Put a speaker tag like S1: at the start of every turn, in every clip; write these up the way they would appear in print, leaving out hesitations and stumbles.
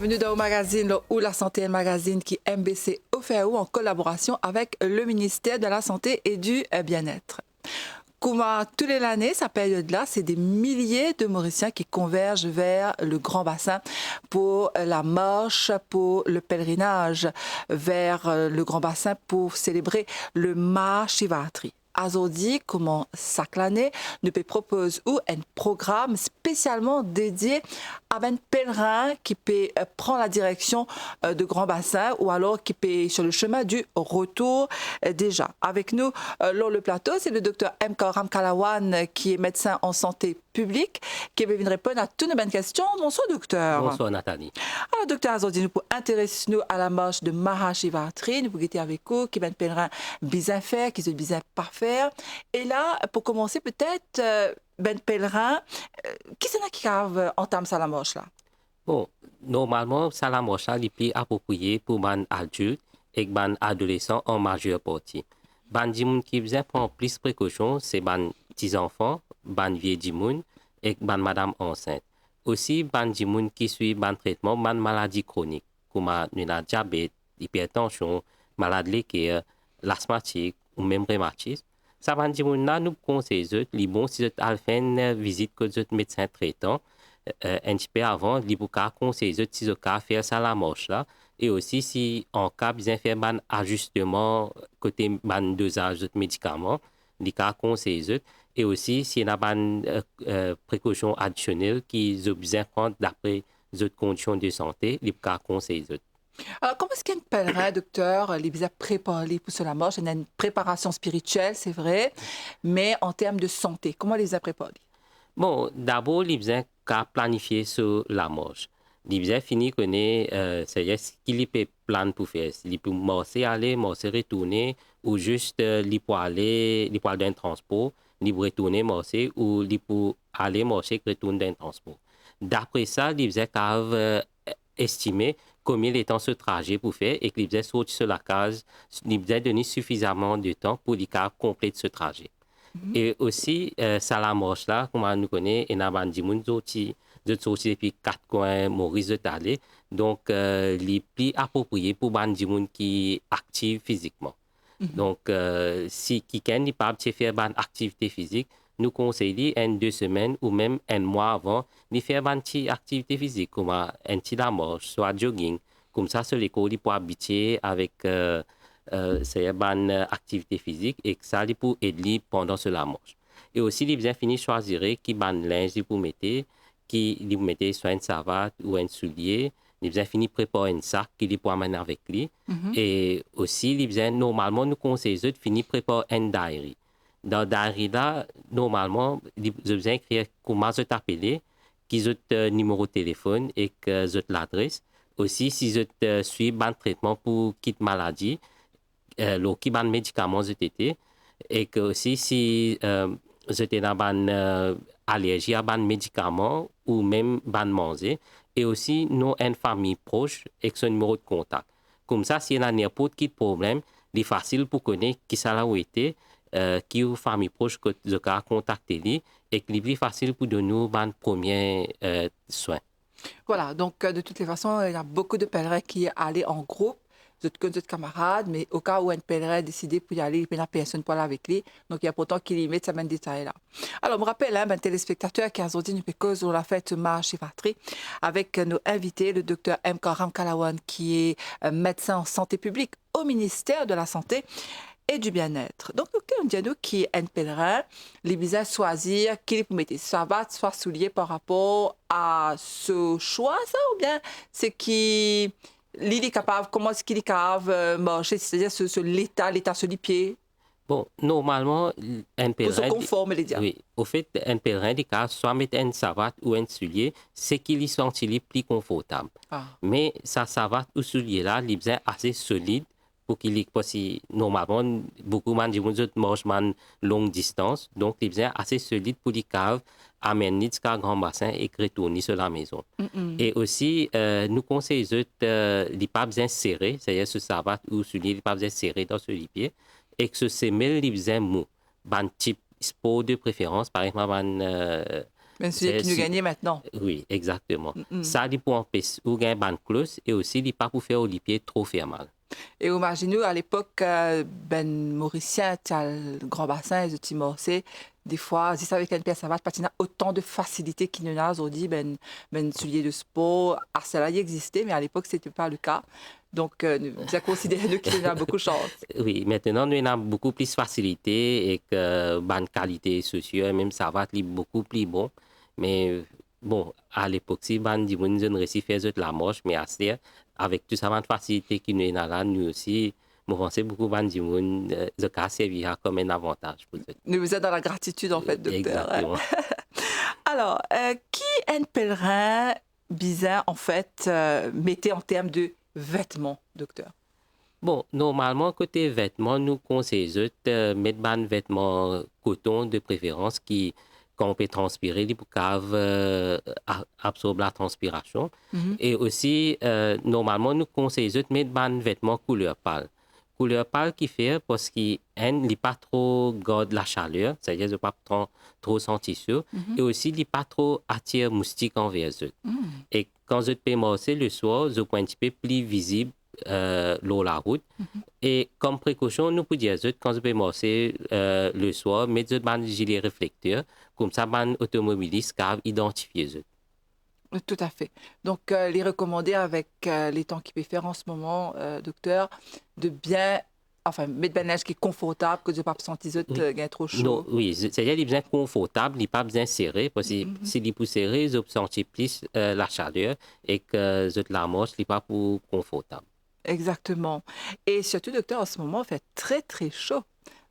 S1: Bienvenue dans le magazine ou la santé, un magazine qui MBC offert en collaboration avec le ministère de la Santé et du Bien-être. Comme tous les années, cette période-là, c'est des milliers de Mauriciens qui convergent vers le Grand Bassin pour la marche, pour le pèlerinage vers le Grand Bassin pour célébrer le Mahashivaratri. Aujourd'hui, comment chaque année, nous propose un programme spécialement dédié à un pèlerin qui peut prendre la direction de Grand Bassin ou alors qui peut sur le chemin du retour déjà. Avec nous, sur le plateau, c'est le docteur M. Ramkalawan qui est médecin en santé publique, qui va venir répondre à toutes nos bonnes questions. Bonsoir, docteur.
S2: Bonsoir, Nathalie.
S1: Alors, docteur, aujourd'hui, nous pour intéresser nous à la marche de Mahashivaratri, nous pour guetter avec vous, qui va un pèlerin bien faire, qui se bien pas faire. Et là, pour commencer, peut-être, ben pèlerin, qui c'est là qui entame ça la marche là?
S2: Bon, normalement, ça la marche est plus approprié pour les adultes et les adolescents en majeure partie. Les gens qui prennent plus de précautions, c'est les petits-enfants, les vieux gens et les madame enceintes. Aussi, les gens qui suivent le traitement de maladies chroniques, comme le diabète, l'hypertension, maladie de cœur, l'asthmatique ou même rhumatisme. Ça va dire que nous conseillons, les bons, si vous avez fait une visite que votre médecin traitant, un petit peu avant, les bons conseillons, si vous avez fait ça la marche là, et aussi si en cas de faire un ajustement côté dosage de médicaments, les cas conseillons, et aussi s'il y a une précaution additionnelle qui ont besoin de prendre d'après les conditions de santé, les cas conseillons.
S1: Alors, comment est-ce qu'un pèlerin, docteur, les a préparé pour cela marche? Il y a une préparation spirituelle, c'est vrai, mais en termes de santé, comment les a préparés?
S2: Bon, d'abord, les a planifié sur la marche. Les a fini connaître, c'est-à-dire ce qu'il peut plan pour faire. Il peut marcher, aller, marcher, retourner, ou juste il peut aller, il peut aller d'un transport, il peut retourner, marcher, ou il peut aller, marcher, retourner d'un transport. D'après ça, les a estimé combien de temps ce trajet pour faire et que les a sorti sur la case, il a donné suffisamment de temps pour les compléter ce trajet. Et aussi, ça la marche là, comme on nous connaît, et n'a des gens qui sorti depuis 4 coins Maurice de Talé. Donc, les plus appropriés pour les gens qui sont actifs physiquement. Donc, si quelqu'un n'est pas capable de faire une activité physique, nous conseillons en 2 semaines ou même un mois avant de faire une petite activité physique, comme un petit la marche, soit jogging. Comme ça, sur l'école, il peut habiter avec c'est une activité physique et que ça pour aider pendant la marche. Et aussi, il bien fini choisir qui ban linge pour mettre, qui il mettre soit une savate ou un soulier. Il bien fini préparer un sac qu'il peut amener avec lui. Et aussi, il bien normalement nous conseillons de finir préparer un diary. Dans le diary là, normalement, il bien écrire comment je t'appelle, qui est numéro de téléphone et que l'adresse. Aussi, si je suis un traitement pour quitte maladie, qui ban médicaments été et que aussi si j'étais dans ban allergie à ban médicaments ou même ban manger et aussi nous une famille proche et son numéro de contact. Comme ça, s'il y a n'importe quel problème, il est facile pour connaître qui ça a été, qui est une famille proche que je peux contacter et qu'il est plus facile pour nous ban premier soin.
S1: Voilà, donc de toutes les façons, il y a beaucoup de pèlerins qui allaient en groupe, d'autres camarades, mais au cas où un pèlerin décidé pour y aller, il n'y a personne pour aller avec lui. Donc, il y a pourtant qu'il y mette ce même détail-là. Alors, je me rappelle, un téléspectateur qui a aujourd'hui une cause sur la fête Mahashivaratri avec nos invités, le docteur M. Ramkalawan, qui est médecin en santé publique au ministère de la Santé et du Bien-être. Donc, on dit à nous qui est un pèlerin, les visas choisir qui peut mettre savate, soit soulier par rapport à ce choix, ça, ou bien c'est qui l'île est capable, comment est-ce qu'il est capable de marcher, c'est-à-dire sur l'état sur les pieds.
S2: Bon, normalement, un
S1: Pour se
S2: pèlerin.
S1: conformer, les diables.
S2: Oui, au fait, un pèlerin, des cas, soit mettre une savate ou un soulier, c'est qu'il y senti plus confortable.
S1: Ah.
S2: Mais sa savate ou soulier-là, il est assez solide pour qu'il y ait, normalement, beaucoup de gens marchent à longue distance, donc il est assez solide pour les caves, amener jusqu'à grand bassin et retourner sur la maison. Et aussi, nous conseillons les pas besoin serré, c'est-à-dire ce savate ou soulier, les pas besoin serré dans ce pied, et que ce semelle, il est mou. Ban type sport de préférence, par exemple,
S1: Mais celui qui nous gagne maintenant.
S2: Oui, exactement. Ça, il pour empêcher ou gagner ban close et aussi il pas pour faire au pied trop faire mal.
S1: Et imaginez à l'époque, ben Mauricien, tu as le grand bassin, les petits morcés. Des fois, si ça avec une pièce savate, parce qu'il y a autant de facilité qu'il y en a aujourd'hui, ben souliers de sport, cela y existait, mais à l'époque, ce n'était pas le cas. Donc, nous avons considéré qu'il y en a beaucoup de chance.
S2: Oui, maintenant, nous avons beaucoup plus de facilité et que bonne qualité sociale, même savate, est beaucoup plus bon. Mais bon, à l'époque, si on dit qu'on ne réussit pas faire la marche, mais avec toute cette facilité qui nous est là, nous aussi, nous pensons beaucoup de cas servir comme un avantage pour eux.
S1: Nous vous êtes dans la gratitude, en fait, docteur.
S2: Exactement.
S1: Alors, qui est un pèlerin bizarre, en fait, mettez en termes de vêtements, docteur?
S2: Bon, normalement, côté vêtements, nous conseillons de mettre des vêtements coton de préférence qui qu'on peut transpirer, pour absorber la transpiration. Et aussi, normalement, nous conseillons de mettre des vêtements couleur pâle. Couleur pâle qui fait parce qu'il n'est pas trop garde la chaleur, c'est-à-dire qu'il pas trop sentir chaud. Et aussi, il n'est pas trop attire moustiques envers eux. Et quand je peux marcher le soir, je peux un petit peu plus visible l'eau la route. Et comme précaution, nous pouvons dire que quand je peux marcher le soir, mettre un gilet réflecteur, comme ça, les automobilistes peuvent identifier eux.
S1: Tout à fait. Donc, les recommander avec les temps qu'il peut faire en ce moment, docteur, de bien, enfin, mettre un neige qui est confortable, que je ne pas sentir qu'il trop chaud.
S2: Non, oui, c'est-à-dire qu'il est bien confortable, il n'est pas bien serré, parce que s'il est plus serré, je peux sentir plus la chaleur et que la marche n'est pas plus confortable.
S1: Exactement. Et surtout, docteur, en ce moment, il fait très, très chaud.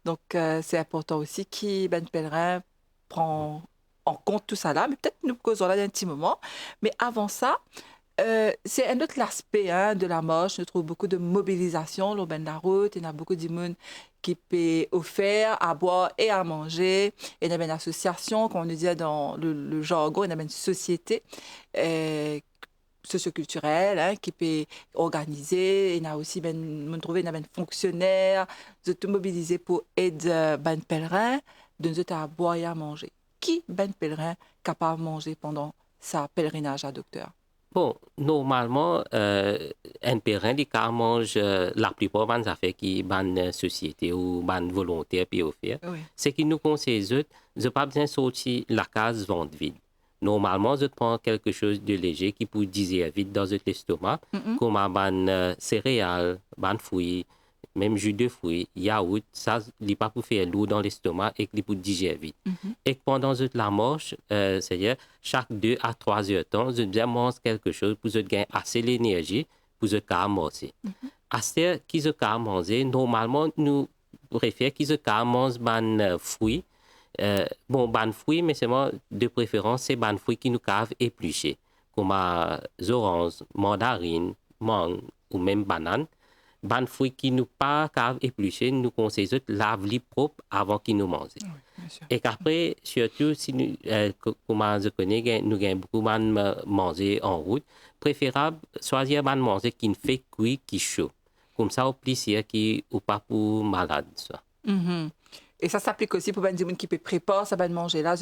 S1: Donc, c'est important aussi Ben Pèlerin prend en compte tout ça là. Mais peut-être nous causons là d'un petit moment. Mais avant ça, c'est un autre aspect de la marche. Je trouve beaucoup de mobilisation le ben de la route. Il y a beaucoup de monde qui peut offrir à boire et à manger. Il y a une association, comme on nous disait dans le jargon, il y a une société socioculturelle qui peut organiser. Il y a aussi trouver un fonctionnaire de te mobiliser pour aider ben pèlerin de nous à boire et à manger. Qui ben pèlerin capable de manger pendant sa pèlerinage à docteur?
S2: Bon, normalement, un pèlerin, il mange la plupart des affaires qui ban société ou ban volontaire puis offrir.
S1: Oui.
S2: Ce qui nous conseille, je pas besoin de sortir la case ventre vide. Normalement, je prends quelque chose de léger qui peut digérer vite dans l'estomac, comme ban céréales, ban fruits, même jus de fruits, yaourt, ça, il n'est pas pour faire lourd dans l'estomac et qu'il peut digérer vite. Et pendant la marche, c'est-à-dire chaque 2 à 3 heures de temps, je dois manger quelque chose pour gagner assez d'énergie pour marcher. Assez qu'ils ont manger, normalement, nous préférons qu'ils ont manger ban fruits. Bon, ban fruits, mais seulement de préférence, c'est ban fruits qui nous cavent épluchés, comme les oranges, mandarines, mangue ou même bananes. Ban fruits qui nous pas cave épluchés, nous conseillons de laver propre avant qu'ils nous mangent.
S1: Oui,
S2: et qu'après, surtout, si nous, comme je connais, nous avons beaucoup de manger en route, préférable choisir de manger qui ne fait cuire, qui chaud. Comme ça, au plaisir qui ou pas pour malade.
S1: Et ça s'applique aussi pour les gens qui peuvent préparer ça manger là,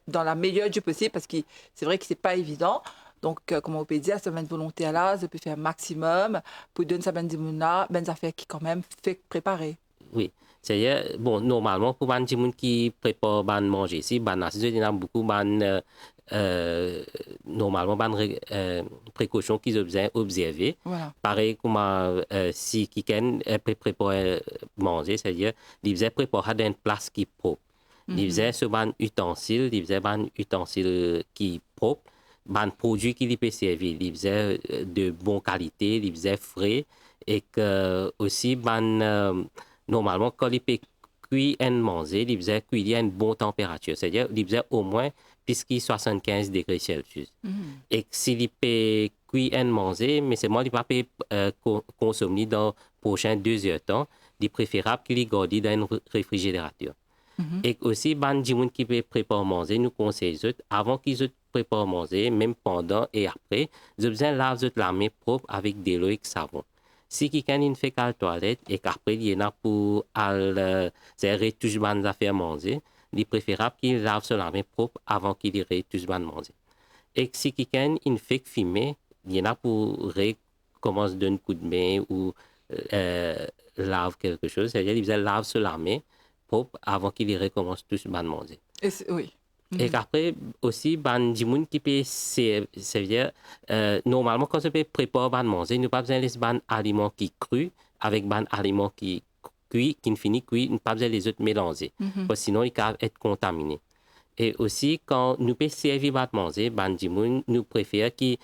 S1: dans la meilleure du possible, parce que c'est vrai que c'est pas évident. Donc, comme on peut dire, ça va être volontaire là, je peux faire un maximum pour donner ça là, affaires qui quand même fait préparer.
S2: Oui, c'est-à-dire, bon, normalement, pour les gens qui préparent à manger ici, il y a beaucoup normalement précautions qu'ils ont besoin d'observer.
S1: Voilà.
S2: Pareil comme si quelqu'un peut préparer manger, c'est-à-dire, il faisait préparer dans une place qui est propre. Il faisait ce utensile, il faisait un utensile qui est propre. Ban produit qui peut servir, il faisait de bonne qualité, il faisait frais et que aussi normalement quand il peut cuire et manger, il faisait cuire à une bonne température, c'est-à-dire il faisait au moins plus que 75 degrés Celsius. Et s'il peut cuire et manger, mais c'est moi il pas peut consommer dans les prochaines 2 heures de temps, il est préférable qu'il garde dans un réfrigérateur. Et aussi, les gens qui peuvent préparer manger, nous conseillons, avant qu'ils préparent manger, même pendant et après, ils ont besoin de laver la main propre avec de l'eau et de savon. Si quelqu'un fait qu'à la toilette et qu'après, il y en a pour retoucher les affaires manger, il est préférable qu'il lave sur la main propre avant qu'il irait tout ban manger. Et si quelqu'un il fait fumer, il y en a pour commence d'un coup de main ou lave quelque chose, c'est-à-dire il lave sur la main propre avant qu'il recommence tout ban manger.
S1: Oui.
S2: Et qu'après, aussi, ban dimoun qui peut servir, normalement, quand on peut préparer ban manger, nous pas besoin de ban aliments qui crus avec ban aliments qui cuits, qui ne finit cuit, nous pas besoin de les autres mélanger. Parce que sinon, ils peuvent être contaminés. Et aussi, quand nous peut servir ban manger, ban dimoun, nous préférons qu'ils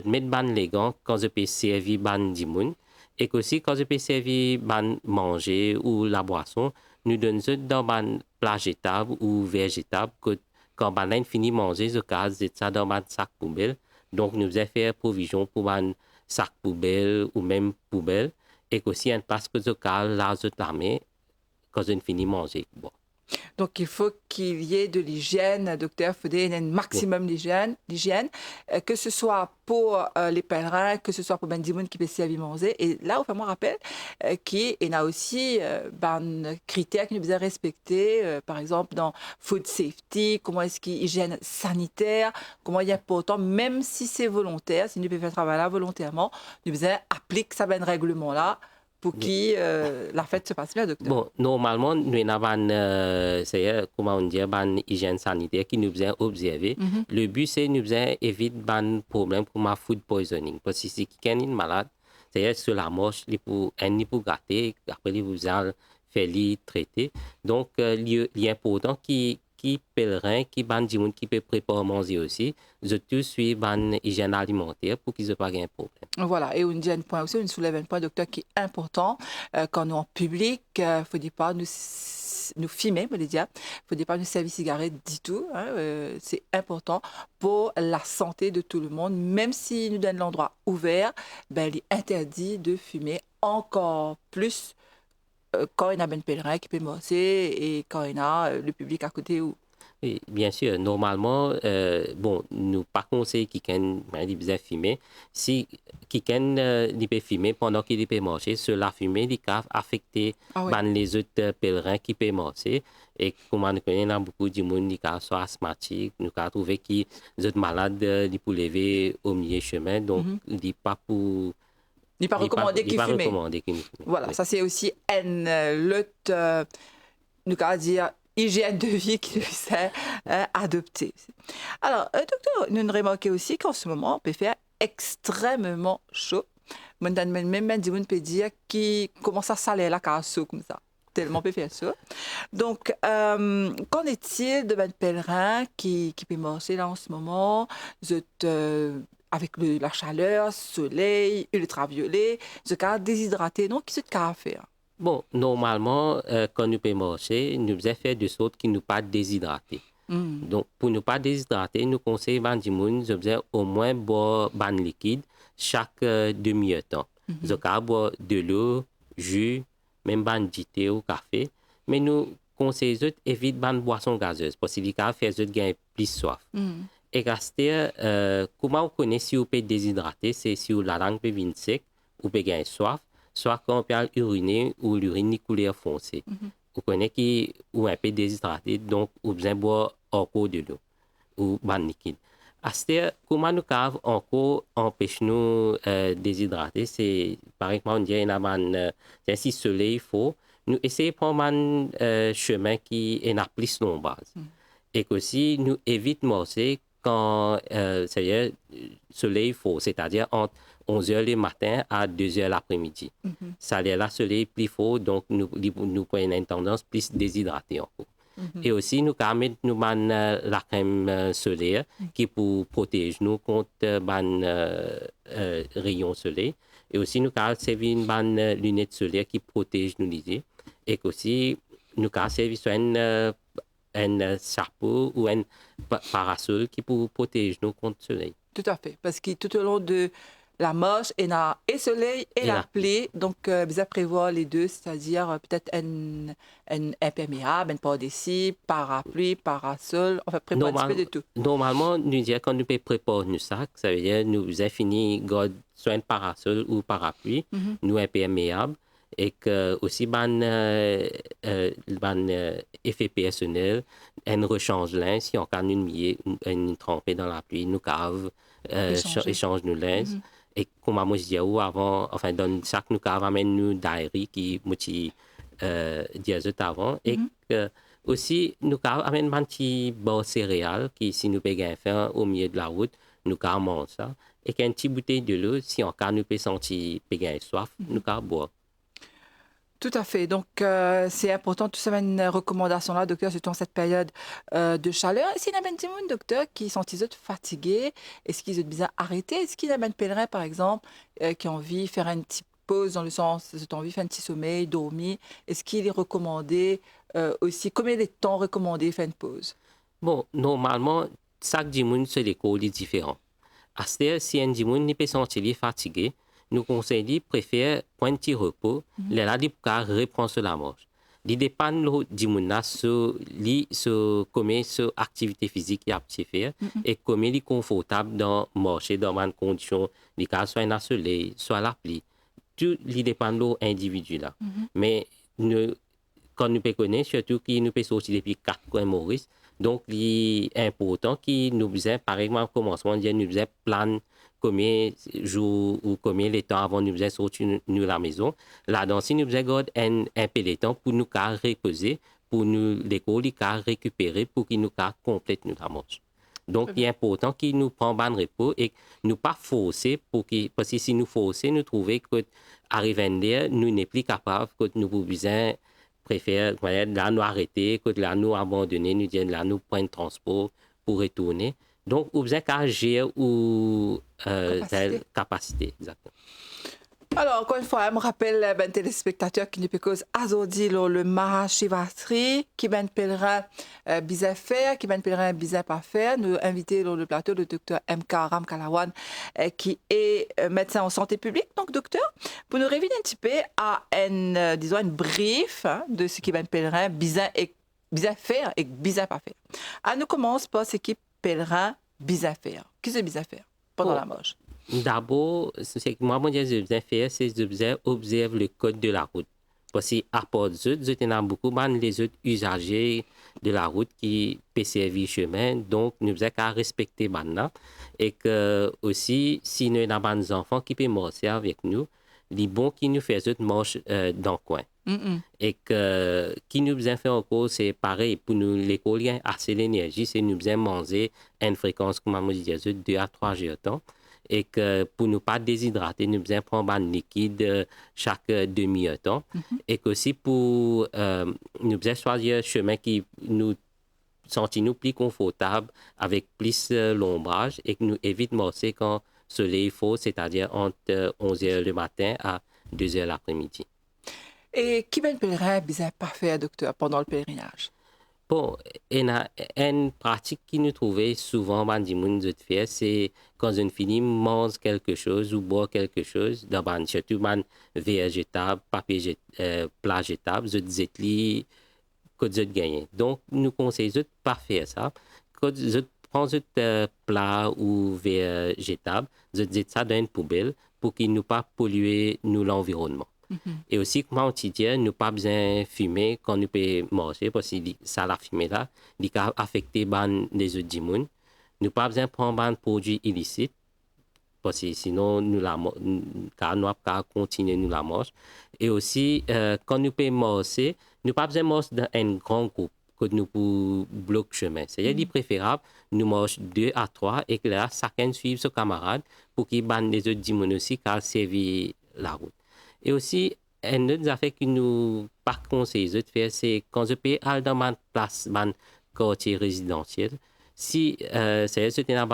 S2: mettent ban les gants quand je peux servir ban dimoun. Et qu'aussi, quand je peux servir ban manger ou la boisson, nous donnons dans ban plat jetable ou végétable que quand on finit de manger, je casse ça dans un sac poubelle. Donc, nous faisons faire provision pour un sac poubelle ou même poubelle. Et aussi, un place que je casse là, je la mets quand je finis de manger. Bon.
S1: Donc, il faut qu'il y ait de l'hygiène, docteur. Il faut un maximum d'hygiène, que ce soit pour les pèlerins, que ce soit pour les gens qui peuvent servir manger. Et là, on me rappelle qu'il y a aussi des critères que nous devons respecter, par exemple dans food safety, comment est-ce qu'il y a hygiène sanitaire, comment il est important, même si c'est volontaire, si nous pouvons faire travailler là volontairement, nous devons appliquer ce règlement-là pour que la fête se passe bien, docteur.
S2: Bon, normalement, nous avons comment on dit, une hygiène sanitaire qui nous faisait observer. Le but, c'est nous éviter un problème pour ma food poisoning. Parce que si quelqu'un est malade, c'est-à-dire sur la marche, il peut gâter, après il vous a fait les traiter. Donc, il est important qui pèlerin, qui peut préparer manger aussi, je tout suis une hygiène alimentaire pour qu'ils n'aient pas de problème.
S1: Voilà, et on dit un point aussi, on soulève un point, docteur, qui est important. Quand nous en public, il ne faut pas nous filmer, il ne faut pas nous servir cigarette du tout. C'est important pour la santé de tout le monde. Même si nous donne l'endroit ouvert, il est interdit de fumer encore plus quand il y a un pèlerin qui peut manger et quand il y a le public à côté.
S2: Oui, bien sûr. Normalement, bon, nous pas conseillé quelqu'un de fumer. Si quelqu'un peut fumer pendant qu'il peut marcher, cela fumer, il peut affecter les autres pèlerins qui peuvent marcher. Et comme on connaît, il y a beaucoup de monde qui sont asthmatiques, nous avons trouvé qu'ils sont malades, ils peuvent lever au milieu du chemin. Donc, il n'est pas pour...
S1: Il n'est pas recommandé qu'ils fument. Voilà, oui. Ça c'est aussi l'autre, nous allons dire, hygiène de vie qui s'est adoptée. Alors, docteur, nous remarquons aussi qu'en ce moment, on peut faire extrêmement chaud. Même des gens peuvent dire qu'il commence à saler la casse comme ça. Tellement on peut faire ça. Donc, qu'en est-il de mes pèlerins qui peut marcher là en ce moment? Avec la chaleur, soleil, ultraviolet, je suis déshydraté. Donc, qu'est-ce qu'il y a à faire?
S2: Bon, normalement, quand nous pouvons marcher, nous devons faire de sorte qu'il ne pas déshydrater. Donc, pour ne pas déshydrater, nous conseillons au moins boire un liquide chaque demi-temps. Nous boire de l'eau, jus, même un thé ou café. Mais nous conseillons d'éviter une boisson gazeuse parce qu'il fait gagner plus soif. Et comment on connaît si on peut déshydrater, c'est si la langue peut venir sec ou peut gagner soif. Soit quand on peut uriner ou l'urine est couleur foncée. On connaît qui ou un peu déshydraté, donc on a besoin de boire encore de l'eau ou ban liquide. Comment nous pouvons encore empêcher nous déshydrater, c'est par exemple on dit si le soleil faut, nous essayons de prendre un chemin qui est plus long base. Et aussi nous évitons de marcher quand le soleil faut, c'est-à-dire entre 11h le matin à 2h l'après-midi. Ça là, le soleil est plus fort, donc nous prenons une tendance plus déshydratée encore. Et aussi, nous mettons la crème solaire qui pour protéger nous contre les rayons soleil. Et aussi, nous avons servi une lunette solaire qui protège nous les yeux. Et aussi, nous avons servi un chapeau ou un parasol qui pour protéger nous contre le soleil.
S1: Tout à fait, parce que tout au long de la marche, il y a et soleil et la pluie. Donc, vous avez prévoir les deux, c'est-à-dire peut-être un imperméable, un pardessus, parapluie, parasol. On va préparer un petit peu de tout.
S2: Normalement, nous disons quand nous préparons nos sacs, ça veut dire nous avons fini soit un parasol ou parapluie, nous imperméable. et que aussi ban effet personnel un rechange linge si on can une trempée dans la pluie nous cave échange nos linge et comme moi je dis avant enfin dans chaque nous cave amène nous diary qui mouti diazot avant et que aussi nous amène un petit bon céréales qui si nous payons faire au milieu de la route nous mange ça et qu'un petit bouteille de l'eau si on can nous peut sentir payer soif nous boire.
S1: Tout à fait. Donc, c'est important, tout ça, une recommandation-là, docteur, surtout en cette période de chaleur. Est-ce qu'il y a des gens, docteur, qui sont fatigués? Est-ce qu'ils ont besoin d'arrêter? Est-ce qu'il y a des pèlerins, par exemple, qui ont envie de faire une petite pause, dans le sens, ils ont envie de faire un petit sommeil, dormir? Est-ce qu'il est recommandé aussi? Combien de temps recommandé faire une pause?
S2: Bon, normalement, chaque dimanche, c'est l'école est différent. À ce moment, si un dimanche n'est pas senti fatigué, nous conseillons préférer prendre un petit repos, les là reprendre sur la marche. Il dépend du dimanche sur comment sur activité physique il a faire et comment il est confortable dans marcher dans une condition, soit dans le soleil, soit la pluie. Tout dépend de l'individu là. Mais quand nous connaissons, surtout qu'il nous peut sortir depuis 4 coins Maurice, donc il est important qu'il nous faisait, par exemple, au commencement, nous faisait plan combien jours ou combien de temps avant nous faisait sortir nous la maison. Là-dedans, si nous faisait un peu de temps pour nous reposer, pour nous l'école récupérer, pour qu'il nous complète nous la marche. Donc, il est important qu'il nous prenne un repos et nous pas forcer parce que si nous forcer, nous trouvons que arriver là, nous n'est plus capable, que nous besoin préfère là nous arrêter, que là nous abandonner, nous dire là nous prendre transport pour retourner. Donc, vous avez qu'à gérer ou capacité, exactement.
S1: Alors, encore une fois, je me rappelle ben téléspectateurs qui ne peuvent cause aujourd'hui le Mahashivatri, qui ben pèlerin bizarre faire, qui ben pèlerin bizarre pas faire. Nous invitons sur le plateau le docteur M.K. Ramkalawan, qui est médecin en santé publique, donc docteur, pour nous révéler un petit peu à disons, une brief de ce qui ben pèlerin bizarre faire et bizarre pas faire. À nous commence par ce qui est pèlerin bizarre faire. Qu'est-ce que bizarre faire pendant la marche?
S2: D'abord, c'est que moi, je besoin faire, c'est de observer le code de la route. Parce qu'à part de ça, il y a beaucoup les autres usagers de la route qui peuvent servir le chemin. Donc, nous devons respecter ça. Et que aussi, si nous avons des enfants qui peuvent marcher avec nous, les bons qui nous font marcher dans le coin. Et que qui nous besoin faire encore, c'est pareil. Pour nous, l'école, il y a assez d'énergie, c'est nous besoin manger à une fréquence, comme on dit, 2 à 3 jours de temps. Et que pour ne pas déshydrater, nous devons prendre un liquide chaque demi-heure temps. Et qu'aussi pour nous devons choisir un chemin qui nous sentons plus confortable, avec plus l'ombrage et que nous évite de marcher quand le soleil faut, c'est-à-dire entre 11h le matin à 2h l'après-midi.
S1: Et qui ben pèlerin bizarre pas faire, docteur, pendant le pèlerinage?
S2: Bon, une pratique qui nous trouvait souvent dans les gens de faire, c'est quand une fille mange quelque chose ou boit quelque chose, surtout dans verre jetable, papier plat jetable, je disais que je gagne. Donc, nous conseillons de ne pas faire ça. Quand je prends un plat ou verre jetable, je dis ça dans une poubelle pour qu'il ne pas polluer l'environnement. Et aussi, comme on dit, nous n'avons pas besoin de fumer quand nous pouvons manger, parce que ça, la fumée là, il peut affecter les autres gens. Nous n'avons pas besoin de prendre un produit illicite, parce que sinon, nous n'avons pas continuer nous la marche. Et aussi, quand nous pouvons marcher, nous n'avons pas besoin de marcher dans un grand groupe que nous pouvons bloquer le chemin. C'est-à-dire préférable, nous marchons 2 à 3 et que là, chacun suive son camarade pour qu'il ban les autres gens aussi qui servi la route. Et aussi, une autre affaire que nous pas conseillons de faire, c'est quand je peux aller dans ma place, dans quartier résidentiel, si c'est un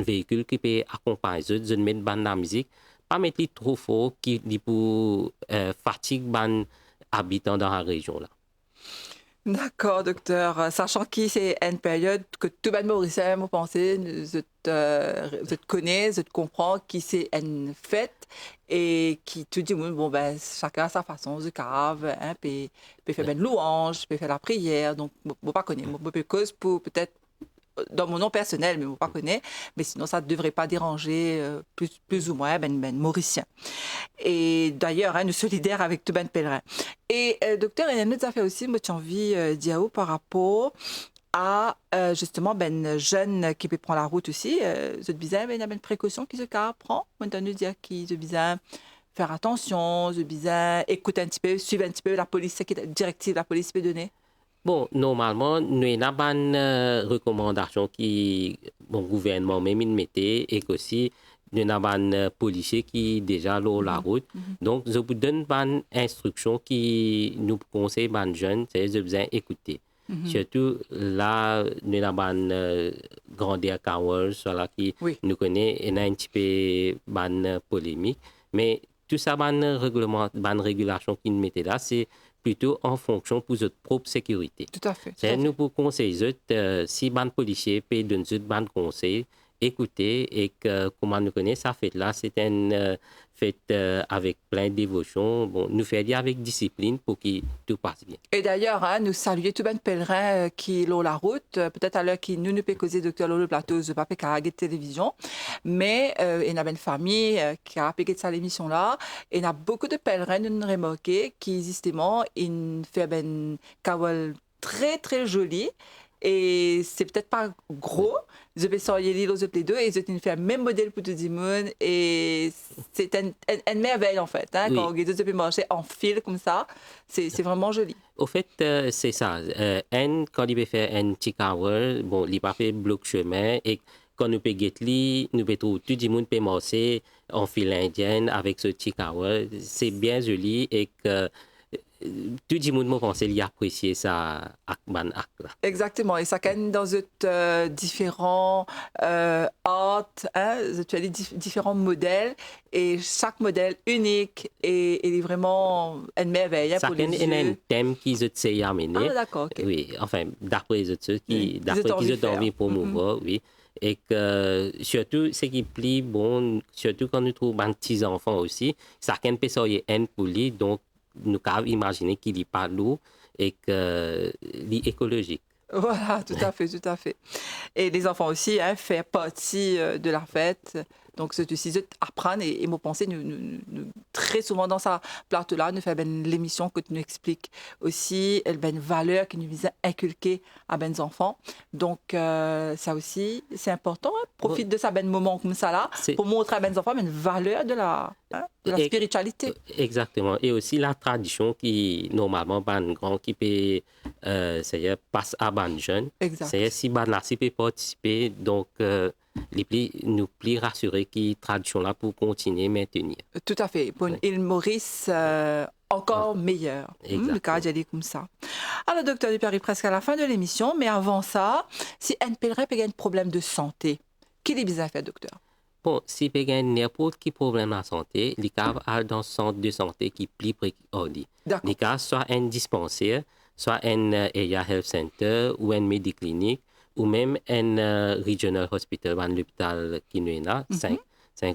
S2: véhicule qui peut accompagner, je mets de la musique, pas mettre trop fort qui pour fatigue les habitants dans la région là.
S1: D'accord, docteur. Sachant que c'est une période que tout le monde mauricien, vous pensez, je te connais, je te comprends, qui c'est une fête et qui tout le monde, bon, ben, chacun a sa façon de cave, hein, peut faire une louange, peut faire la prière. Donc, je ne pas connaître. Je peux cause pour peut-être dans mon nom personnel, mais vous pas connaît, mais sinon ça ne devrait pas déranger plus ou moins ben Mauricien. Et d'ailleurs, nous solidaires avec tout ben pèlerin. Et docteur, il y a une autre affaire aussi, moi j'ai envie de dire par rapport à justement ben jeunes qui peut prendre la route aussi, je disais ben il y a une précaution qui se prend, maintenant nous dire qui se disait faire attention, je disais écouter un petit peu, suivre un petit peu la police, qui directive la police peut donner.
S2: Bon, normalement, nous avons une recommandation qui le gouvernement même mettait et aussi nous avons un policier qui est déjà sur la route. Donc, je vous donne une instruction qui nous conseille aux jeunes, c'est de bien écouter. Surtout là, nous avons une grandeur Carwell, qui nous connaît et a un petit peu une polémique. Mais tout ça, une régulation qui nous mettait là, c'est plutôt en fonction pour votre propre sécurité.
S1: Tout à fait.
S2: C'est nous pour conseiller, si un policier peut donner un conseil, écoutez et que, comment nous connaissons, ça fait là, c'est une fête avec plein de dévotion. Bon, nous faisons dire avec discipline pour que tout passe bien.
S1: Et d'ailleurs, nous saluons tout ben pèlerin qui l'ont la route. Peut-être à l'heure qui nous peut causer docteur Lolo Plateau, je ne pas de télévision, mais il y a une famille qui a payé de cette émission-là. Et il y a beaucoup de pèlerins, nous remarqué, qui justement, ils font ben kawal très très joli. Et c'est peut-être pas gros, je vais sortir les deux et je vais faire le même modèle pour tout le monde et c'est une merveille en fait, hein, quand les deux peuvent marcher en fil comme ça, c'est vraiment joli.
S2: Au fait, c'est ça. Quand il veut faire un petit hour, bon, il va faire bloc chemin et quand nous pouvons guetter, nous pouvons tout le monde peut marcher en file indienne avec ce petit hour. C'est bien joli et que tout le monde m'a pensé qu'il apprécier ça acte là.
S1: Exactement, et ça gagne dans différents arts, hein, différents modèles, et chaque modèle unique et est vraiment une merveille. Hein,
S2: ça gagne un thème qui se amené.
S1: Ah d'accord. Okay.
S2: Oui, enfin d'après les autres qui ont envie pour mouvoir, oui. Et que surtout ce qui plaît bon, surtout quand nous trouvons un petits enfants aussi, ça gagne peut sortir un pour lui, donc nous avons imaginé qu'il n'est pas lourd et qu'il est écologique.
S1: Voilà, tout à fait, tout à fait. Et les enfants aussi, hein, font partie de la fête. Donc, c'est aussi apprendre et me penser, nous, très souvent dans sa plateau-là, nous faisons l'émission que tu nous expliques aussi, une valeur qui nous vise à inculquer à nos enfants. Donc, ça aussi, c'est important. Hein, profite de ça, moment comme ça là, pour montrer à nos enfants une valeur de la spiritualité.
S2: Exactement. Et aussi la tradition qui, normalement, un grand qui peut passe à un jeune. C'est si si peut participer, donc nous plus rassurer que tradition là pour continuer à maintenir.
S1: Tout à fait. Pour une île Maurice encore meilleure. Le cas d'y aller comme ça. Alors, docteur Dupierre est presque à la fin de l'émission, mais avant ça, si un pèlerin a un problème de santé, qu'est-ce qu'il a fait, docteur?
S2: Bon, si il y a n'importe quel problème de santé, il y a dans un centre de santé qui est plus précoce. Il y a soit un dispensaire, soit un area health center ou un médiclinique, ou même un regional hospital, un hôpital qui nous est là, 5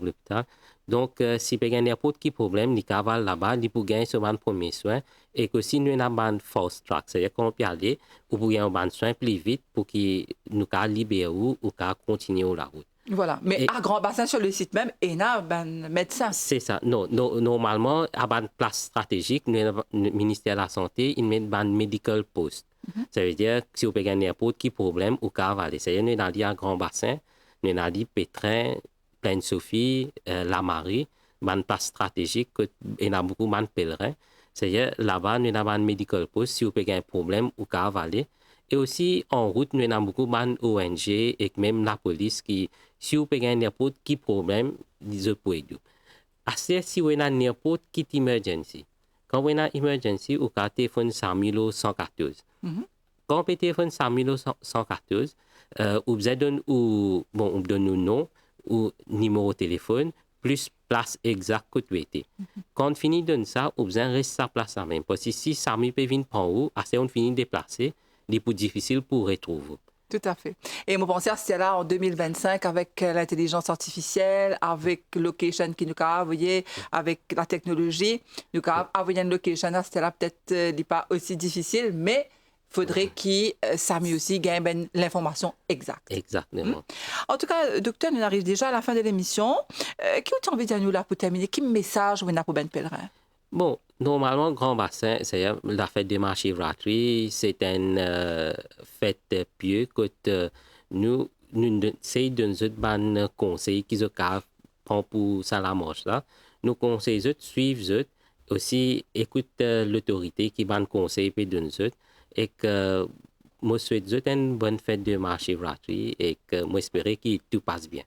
S2: hôpitaux. Donc, si il y a n'importe quel problème, il y a là-bas, il peut gagner un premier soin. Et que si nous avons un fast track, c'est-à-dire qu'on peut aller, ou pour gagner un soin plus vite pour que nous libérer ou continuer la route.
S1: Voilà, mais à Grand Bassin sur le site même, il y a un médecin.
S2: C'est ça. Non, normalement, à une place stratégique, le ministère de la Santé, il met un medical post. Ça veut dire que si vous avez n'importe quel problème, vous pouvez aller. C'est-à-dire nous avons dit à Grand Bassin, nous avons dit Pétrin, Plaine Sophie, La Marie, une place stratégique, il y a beaucoup de pèlerins. C'est-à-dire là-bas, nous avons un medical post. Si vous avez un problème, vous pouvez aller. Et aussi, en route, nous avons beaucoup d'ONG et même la police qui, si vous avez n'importe quel problème, ils peuvent aider. Si vous avez n'importe quelle emergency, quand vous avez une emergency, vous avez téléphone 114. Quand vous téléphone 114, vous donne un nom ou numéro de téléphone, plus place exacte que tu étais. Quand on finit de ça, vous reste sa place à même. Parce que si 100 000 peut venir prendre où, assez on finit de déplacer, c'est plus difficile pour retrouver.
S1: Tout à fait. Et mon pensée, c'était là en 2025 avec l'intelligence artificielle, avec location qui nous a envoyé, avec la technologie, nous a envoyé une location, c'était là peut-être pas aussi difficile, mais faudrait qu'il s'amuse aussi, gagne l'information exacte.
S2: Exactement.
S1: En tout cas, docteur, nous arrivons déjà à la fin de l'émission. Qu'est-ce que tu as envie de dire nous là pour terminer? Quel message vous avez pour Ben Pèlerin?
S2: Bon, normalement, Grand Bassin, c'est la fête de Mahashivratri, c'est une fête pieuse que nous essayons de nous donner un conseil qu'ils prennent pour ça la marche là. Nous conseillons de suivre aussi écoute l'autorité qui va nous conseiller et de nous et que moi souhaite une bonne fête de Mahashivratri et que moi espère que tout passe bien.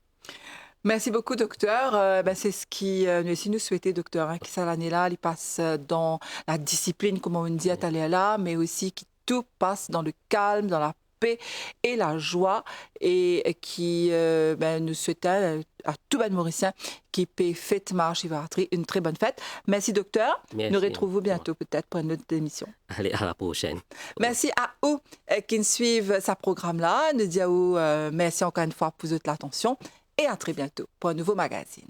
S1: Merci beaucoup, docteur. C'est ce qui nous aussi nous souhaiter, docteur, hein, qui ça l'année-là, il passe dans la discipline, comme on dit, à là, mais aussi que tout passe dans le calme, dans la paix et la joie, et qui nous souhaite à tout le Mauricien qui paie fête Mahashivratri une très bonne fête. Merci, docteur.
S2: Merci.
S1: Nous retrouvons bientôt peut-être pour une autre émission.
S2: Allez, à la prochaine.
S1: Merci à vous qui suivent ce programme-là. Nous disons merci encore une fois pour votre attention. Et à très bientôt pour un nouveau magazine.